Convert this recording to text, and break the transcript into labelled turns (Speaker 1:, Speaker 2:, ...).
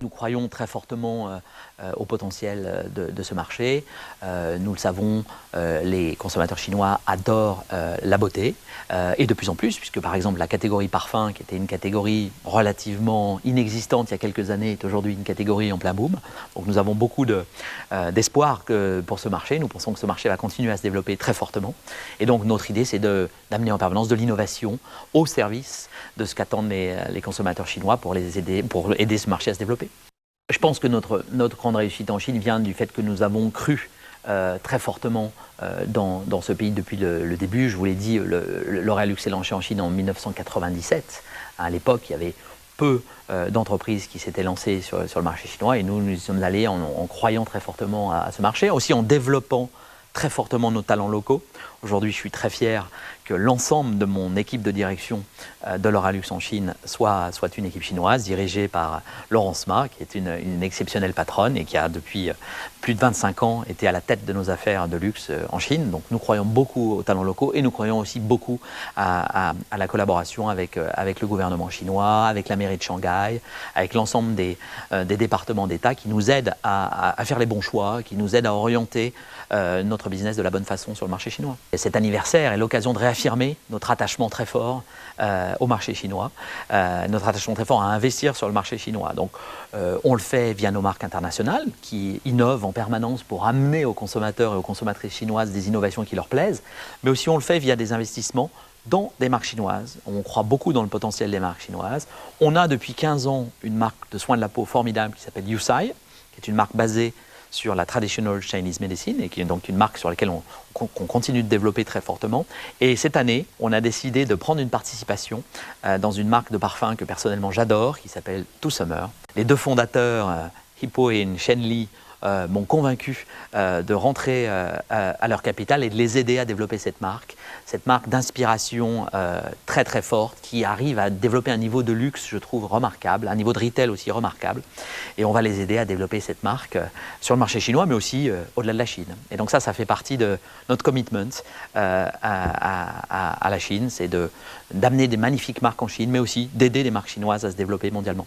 Speaker 1: Nous croyons très fortement au potentiel de ce marché. Nous le savons, les consommateurs chinois adorent la beauté et de plus en plus, puisque par exemple la catégorie parfum, qui était une catégorie relativement inexistante il y a quelques années, est aujourd'hui une catégorie en plein boom. Donc nous avons beaucoup d'espoir pour ce marché. Nous pensons que ce marché va continuer à se développer très fortement. Et donc notre idée, c'est d'amener en permanence de l'innovation au service de ce qu'attendent les consommateurs chinois pour aider ce marché à se développer. Je pense que notre grande réussite en Chine vient du fait que nous avons cru très fortement dans ce pays depuis le début. Je vous l'ai dit, L'Oréal Luxe est lancé en Chine en 1997. À l'époque, il y avait peu d'entreprises qui s'étaient lancées sur le marché chinois et nous y sommes allés en croyant très fortement à ce marché, aussi en développant très fortement nos talents locaux. Aujourd'hui, je suis très fier que l'ensemble de mon équipe de direction de L'Oréal Luxe en Chine soit une équipe chinoise dirigée par Laurence Ma, qui est une exceptionnelle patronne et qui a depuis plus de 25 ans été à la tête de nos affaires de luxe en Chine. Donc nous croyons beaucoup aux talents locaux et nous croyons aussi beaucoup à la collaboration avec le gouvernement chinois, avec la mairie de Shanghai, avec l'ensemble des départements d'État qui nous aident à faire les bons choix, qui nous aident à orienter notre business de la bonne façon sur le marché chinois. Et cet anniversaire est l'occasion de réaffirmer notre attachement très fort au marché chinois, notre attachement très fort à investir sur le marché chinois. Donc on le fait via nos marques internationales qui innovent en permanence pour amener aux consommateurs et aux consommatrices chinoises des innovations qui leur plaisent, mais aussi on le fait via des investissements dans des marques chinoises. On croit beaucoup dans le potentiel des marques chinoises. On a depuis 15 ans une marque de soins de la peau formidable qui s'appelle Yusai, qui est une marque basée sur la Traditional Chinese Medicine et qui est donc une marque sur laquelle on continue de développer très fortement. Et cette année, on a décidé de prendre une participation dans une marque de parfum que personnellement j'adore, qui s'appelle Two Summer. Les deux fondateurs, Hippo et Shen Li, m'ont convaincu de rentrer à leur capital et de les aider à développer cette marque d'inspiration très très forte qui arrive à développer un niveau de luxe, je trouve, remarquable, un niveau de retail aussi remarquable. Et on va les aider à développer cette marque sur le marché chinois, mais aussi au-delà de la Chine. Et donc ça fait partie de notre commitment à la Chine, c'est d'amener des magnifiques marques en Chine, mais aussi d'aider les marques chinoises à se développer mondialement.